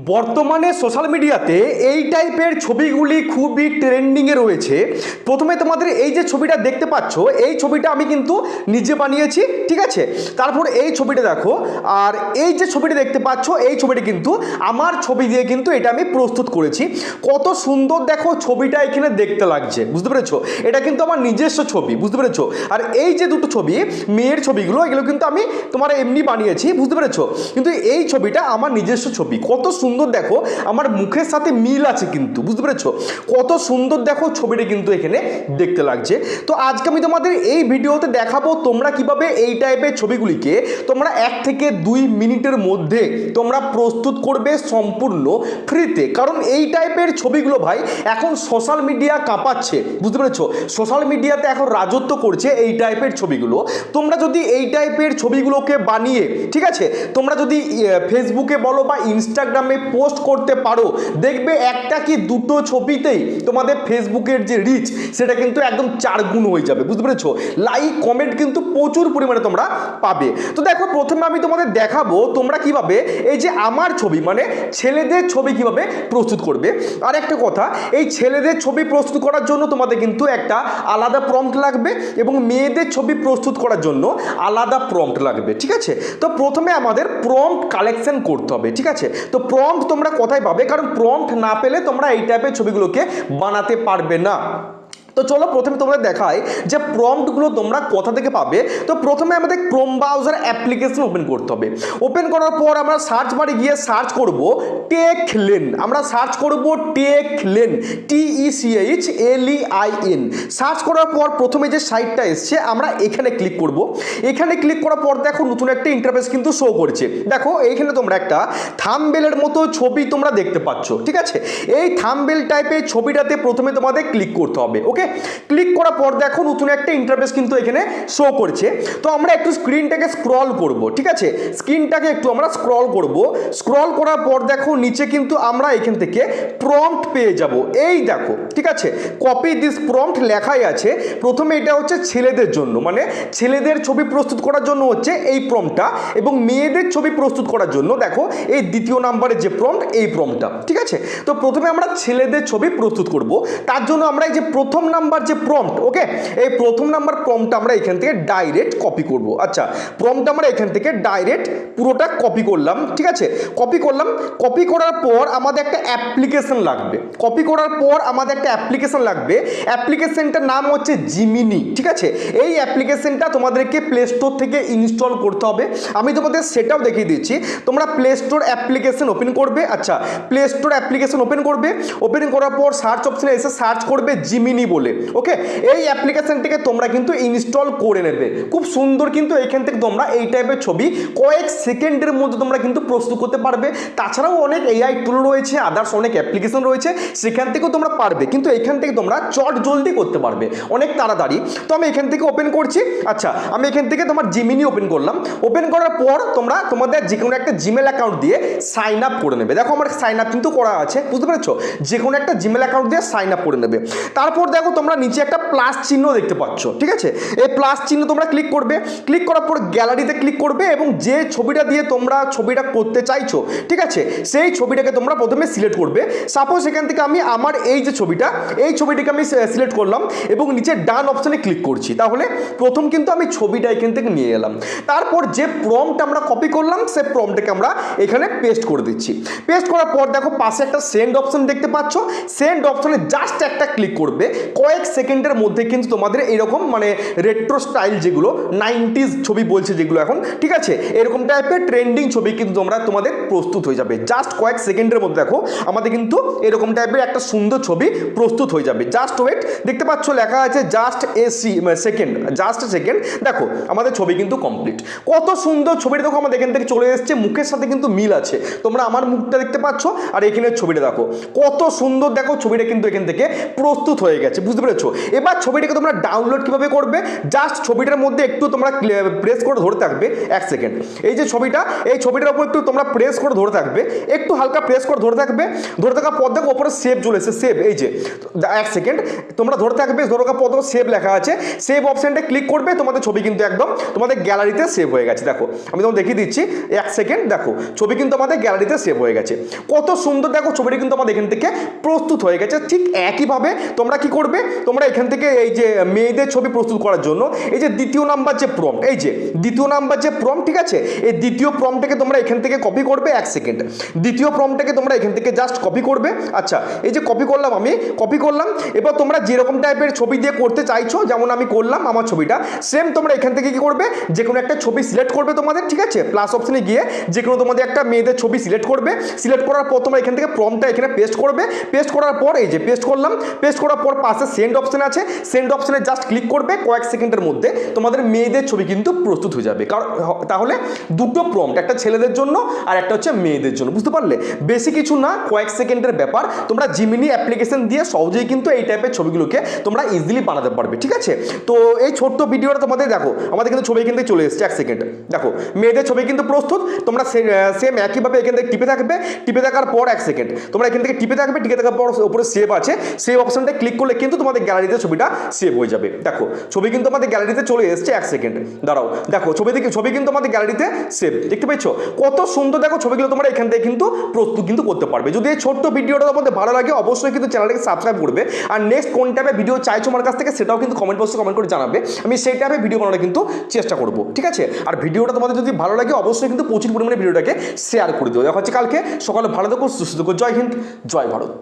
বর্তমানে সোশ্যাল মিডিয়াতে এই টাইপের ছবিগুলি খুবই ট্রেন্ডিংয়ে রয়েছে। প্রথমে তোমাদের এই যে ছবিটা দেখতে পাচ্ছ, এই ছবিটা আমি কিন্তু নিজে বানিয়েছি, ঠিক আছে। তারপর এই ছবিটা দেখো, আর এই যে ছবিটা দেখতে পাচ্ছ, এই ছবিটা কিন্তু আমার ছবি দিয়ে কিন্তু এটা আমি প্রস্তুত করেছি। কত সুন্দর দেখো ছবিটা এখানে দেখতে লাগছে, বুঝতে পেরেছো? এটা কিন্তু আমার নিজস্ব ছবি, বুঝতে পেরেছো? আর এই যে দুটো ছবি, মেয়ের ছবিগুলো, এগুলো কিন্তু আমি তোমার এমনি বানিয়েছি, বুঝতে পেরেছো? কিন্তু এই ছবিটা আমার নিজস্ব ছবি। কত সুন্দর দেখো, আমার মুখের সাথে মিল আছে কিন্তু, বুঝতে পেরেছো? কত সুন্দর দেখো ছবিটা কিন্তু এখানে দেখতে লাগছে। তো আজকে আমি তোমাদের এই ভিডিওতে দেখাবো তোমরা কিভাবে এই টাইপের ছবিগুলিকে তোমরা 1 থেকে 2 মিনিটের মধ্যে তোমরা প্রস্তুত করবে সম্পূর্ণ ফ্রিতে। কারণ এই টাইপের ছবিগুলো ভাই এখন সোশ্যাল মিডিয়া কাঁপাচ্ছে, বুঝতে পেরেছো? সোশ্যাল মিডিয়াতে এখন রাজত্ব করছে এই টাইপের ছবিগুলো। তোমরা যদি এই টাইপের ছবিগুলোকে বানিয়ে, ঠিক আছে, তোমরা যদি ফেসবুকে বলো বা ইনস্টাগ্রামে পোস্ট করতে পারো, দেখবে একটা কি দুটো ছবিতেই তোমাদের ফেসবুকের যে রিচ সেটা কিন্তু একদম 4 গুণ হয়ে যাবে, বুঝতে পেরেছো? লাইক কমেন্ট কিন্তু প্রচুর পরিমাণে তোমরা পাবে। তো দেখো, প্রথমে আমি তোমাদের দেখাবো তোমরা কিভাবে এই যে আমার ছবি মানে ছেলেদের ছবি কিভাবে প্রস্তুত করবে। আর একটা কথা, এই ছেলেদের ছবি প্রস্তুত করার জন্য তোমাদের কিন্তু একটা আলাদা প্রম্পট লাগবে এবং মেয়েদের ছবি প্রস্তুত করার জন্য আলাদা প্রম্পট লাগবে, ঠিক আছে। তো প্রথমে আমাদের প্রম্পট কালেকশন করতে হবে, ঠিক আছে। তো প্রম্পট তোমরা কোথায় পাবে? কারণ প্রম্পট না পেলে তোমরা এই টাইপের ছবিগুলোকে বানাতে পারবে না। তো চলো প্রথমে তোমরা দেখাই যে প্রম্পটগুলো তোমরা কোথা থেকে পাবে। তো প্রথমে আমাদের ক্রোম ব্রাউজার অ্যাপ্লিকেশন ওপেন করতে হবে। ওপেন করার পর আমরা সার্চ বারে গিয়ে সার্চ করব টেকলেন। আমরা সার্চ করব টেকলেন, TECHLEIN। সার্চ করার পর প্রথমে যে সাইটটা এসছে আমরা এখানে ক্লিক করব। এখানে ক্লিক করার পর দেখো নতুন একটা ইন্টারফেস কিন্তু শো করছে। দেখো এইখানে তোমরা একটা থাম্বনেলের মতো ছবি তোমরা দেখতে পাচ্ছ, ঠিক আছে। এই থাম্বনেল টাইপের ছবিটাতে প্রথমে তোমাদের ক্লিক করতে হবে। ওকে, ক্লিক করার পর দেখো নতুন একটা ইন্টারফেস কিন্তু এখানে শো করছে। তো আমরা একটু স্ক্রিনটাকে স্ক্রল করব, ঠিক আছে। স্ক্রিনটাকে একটু আমরা স্ক্রল করব। স্ক্রল করার পর দেখো নিচে কিন্তু আমরা এখান থেকে প্রম্পট পেয়ে যাব। এই দেখো, ঠিক আছে, কপি দিস প্রম্পট লেখাই আছে। প্রথমে এটা হচ্ছে ছেলেদের জন্য, মানে ছেলেদের ছবি প্রস্তুত করার জন্য হচ্ছে এই প্রম্পটটা, এবং মেয়েদের ছবি প্রস্তুত করার জন্য দেখো এই দ্বিতীয় নাম্বারের যে প্রম্পট, এই প্রম্পটটা, ঠিক আছে। তো প্রথমে আমরা ছেলেদের ছবি প্রস্তুত করব। তার জন্য আমরা এই যে প্রথম নাম্বার যে প্রম্পট, ওকে, এই প্রথম নাম্বার প্রম্পটটা আমরা এখান থেকে ডাইরেক্ট কপি করব। আচ্ছা, প্রম্পটটা আমরা এখান থেকে ডাইরেক্ট পুরোটা কপি করলাম, ঠিক আছে। কপি করলাম। কপি করার পর আমাদের একটা অ্যাপ্লিকেশন লাগবে। কপি করার পর আমাদের একটা অ্যাপ্লিকেশন লাগবে। অ্যাপ্লিকেশনটার নাম হচ্ছে জিমিনি, ঠিক আছে। এই অ্যাপ্লিকেশনটা তোমাদেরকে প্লে স্টোর থেকে ইনস্টল করতে হবে। আমি তোমাদের সেটাও দেখিয়ে দিচ্ছি। তোমরা প্লে স্টোর অ্যাপ্লিকেশন ওপেন করবে। আচ্ছা, প্লে স্টোর অ্যাপ্লিকেশন ওপেন করবে। ওপেন করার পর সার্চ অপশনে এসে সার্চ করবে জিমিনি বলে। ওকে, এই অ্যাপ্লিকেশনটিকে তোমরা কিন্তু ইনস্টল করে নেবে। খুব সুন্দর কিন্তু এখান থেকে তোমরা এই টাইপের ছবি কয়েক সেকেন্ডের মধ্যে তোমরা কিন্তু প্রস্তুত করতে পারবে। তাছাড়াও অনেক AI টুল রয়েছে, আদার্স অনেক অ্যাপ্লিকেশন রয়েছে, সেখান থেকেও তোমরা পারবে। কিন্তু এখান থেকে তোমরা চট জলদি করতে পারবে, অনেক তাড়াতাড়ি। তো আমি এখান থেকে ওপেন করছি। আচ্ছা, আমি এখান থেকে তোমার জিমিনি ওপেন করলাম। ওপেন করার পর তোমরা তোমাদের যে কোনো একটা জিমেল অ্যাকাউন্ট দিয়ে সাইন আপ করে নেবে। দেখো আমার সাইন আপ কিন্তু করা আছে, বুঝতে পেরেছো? যে কোনো একটা জিমেল অ্যাকাউন্ট দিয়ে সাইন আপ করে নেবে। তারপর দেখো তোমরা নিচে একটা প্লাস চিহ্ন দেখতে পাচ্ছ, ঠিক আছে। এই প্লাস চিহ্ন তোমরা ক্লিক করবে। ক্লিক করার পর গ্যালারিতে ক্লিক করবে এবং যে ছবিটা দিয়ে তোমরা ছবিটা করতে চাইছো, ঠিক আছে, সেই ছবিটাকে তোমরা প্রথমে সিলেক্ট করবে। সাপোজ এখান থেকে আমি আমার এই যে ছবিটা, এই ছবিটাকে আমি সিলেক্ট করলাম এবং নিচে ডান অপশনে ক্লিক করছি। তাহলে প্রথম কিন্তু আমি ছবিটা এখান থেকে নিয়ে এলাম। তারপর যে প্রম্পট আমরা কপি করলাম সেই প্রম্পটটাকে আমরা এখানে পেস্ট করে দিচ্ছি। পেস্ট করার পর দেখো পাশে একটা সেন্ড অপশন দেখতে পাচ্ছ। সেন্ড অপশনে জাস্ট একটা ক্লিক করবে। কয়েক সেকেন্ডের মধ্যে কিন্তু তোমাদের এরকম মানে রেট্রো স্টাইল যেগুলো 90s ছবি বলছে যেগুলো এখন, ঠিক আছে, এরকম টাইপের ট্রেন্ডিং ছবি কিন্তু তোমাদের প্রস্তুত হয়ে যাবে। জাস্ট কয়েক সেকেন্ডের মধ্যে দেখো আমাদের কিন্তু এরকম টাইপের একটা সুন্দর ছবি প্রস্তুত হয়ে যাবে। জাস্ট ওয়েট, দেখতে পাচ্ছ লেখা আছে জাস্ট সেকেন্ড, জাস্ট সেকেন্ড। দেখো আমাদের ছবি কিন্তু কমপ্লিট। কত সুন্দর ছবিটা দেখো আমাদের এখান থেকে চলে এসেছে, মুখের সাথে কিন্তু মিল আছে। তোমরা আমার মুখটা দেখতে পাচ্ছ আর এখানে ছবিটা দেখো কত সুন্দর। দেখো ছবিটা কিন্তু এখান থেকে প্রস্তুত হয়ে গেছে, বুঝতে পেরেছো? এবার ছবিটাকে তোমরা ডাউনলোড কিভাবে করবে, জাস্ট ছবিটার মধ্যে একটু তোমরা প্রেস করে ধরে থাকবে 1 সেকেন্ড। এই যে ছবিটা, এই ছবিটার উপর একটু তোমরা প্রেস করে ধরে থাকবে, একটু হালকা প্রেস করে ধরে থাকবে। ধরে থাকার পর দেখো উপরে সেভ চলে এসেছে, সেভ, এই যে 1 সেকেন্ড তোমরা ধরে থাকবে, ধরে থাকার পর সেভ লেখা আছে, সেভ অপশনটা ক্লিক করবে, তোমাদের ছবি কিন্তু একদম তোমাদের গ্যালারিতে সেভ হয়ে গেছে। দেখো আমি তোমাকে দেখিয়ে দিচ্ছি 1 সেকেন্ড, দেখো ছবি কিন্তু আমাদের গ্যালারিতে সেভ হয়ে গেছে। কত সুন্দর দেখো ছবিটি কিন্তু আমাদের এখান থেকে প্রস্তুত হয়ে গেছে। ঠিক একইভাবে তোমরা কি করবে, তোমরা এখান থেকে এই যে মেয়েদের ছবি প্রস্তুত করার জন্য এই যে দ্বিতীয় নাম্বার যে প্রম্পট, এই যে দ্বিতীয় নাম্বার যে প্রম্পট, ঠিক আছে, এই দ্বিতীয় প্রম্পটটাকে তোমরা এখান থেকে কপি করবে 1 সেকেন্ড। দ্বিতীয় প্রম্পটটাকে তোমরা এখান থেকে জাস্ট কপি করবে। আচ্ছা, এই যে কপি করলাম, আমি কপি করলাম। এবার তোমরা যেরকম টাইপের ছবি দিয়ে করতে চাইছো, যেমন আমি করলাম আমার ছবিটা, সেম তোমরা এখান থেকে কি করবে, যে কোনো একটা ছবি সিলেক্ট করবে তোমাদের, ঠিক আছে, প্লাস অপশনে গিয়ে যে কোনো তোমাদের একটা মেয়েদের ছবি সিলেক্ট করবে। সিলেক্ট করার পর তোমরা এখান থেকে প্রম্পটটা এখানে পেস্ট করবে। পেস্ট করার পর এই যে পেস্ট করলাম, পেস্ট করার পর পাশে সেন্ড অপশন আছে, সেন্ড অপশনে জাস্ট ক্লিক করবে। কয়েক সেকেন্ডের মধ্যে তোমাদের মেয়েদের ছবি কিন্তু প্রস্তুত হয়ে যাবে। কারণ তাহলে দুটো প্রম্পট, একটা ছেলেদের জন্য আর একটা হচ্ছে মেয়েদের জন্য, বুঝতে পারলে? বেশি কিছু না, কয়েক সেকেন্ডের ব্যাপার। তোমরা জিমিনি অ্যাপ্লিকেশন দিয়ে সহজেই কিন্তু এই টাইপের ছবিগুলোকে তোমরা ইজিলি বানাতে পারবে, ঠিক আছে। তো এই ছোট্ট ভিডিওটা তোমাদের দেখো, আমাদের কিন্তু ছবি কিন্তু চলে এসেছে 1 সেকেন্ড। দেখো মেয়েদের ছবি কিন্তু প্রস্তুত। তোমরা সেম একইভাবে এখান থেকে টিপে থাকবে, টিপে থাকার পর 1 সেকেন্ড তোমরা এখান থেকে টিপে থাকবে, টিপে থাকার পর উপরে সেভ আছে, সেভ অপশনটা ক্লিক করলে কিন্তু তোমাদের গ্যালারিতে ছবিটা সেভ হয়ে যাবে। দেখো ছবি কিন্তু আমাদের গ্যালারিতে চলে এসেছে 1 সেকেন্ড। দাঁড়াও, দেখো ছবি কিন্তু আমাদের গ্যালারিতে সেভ, দেখতে পেয়েছো কত সুন্দর? দেখো ছবিগুলো তোমরা এখান থেকে কিন্তু প্রস্তুত কিন্তু করতে পারবে। যদি এই ছোট্ট ভিডিওটা তোমাদের ভালো লাগে অবশ্যই কিন্তু চ্যানেলটাকে সাবস্ক্রাইব করবে। আর নেক্সট কোন টাইপের ভিডিও চাইছো আমার কাছ থেকে সেটাও কিন্তু কমেন্ট বক্সে কমেন্ট করে জানাবে, আমি সেই টাইপের ভিডিও বানানোর কিন্তু চেষ্টা করবো, ঠিক আছে। আর ভিডিওটা তোমাদের যদি ভালো লাগে অবশ্যই কিন্তু প্রচুর পরিমাণে ভিডিওটাকে শেয়ার করে দিও। দেখা হচ্ছে কালকে সকালে। ভালো থেকো, সুস্থ থেকো। জয় হিন্দ, জয় ভারত।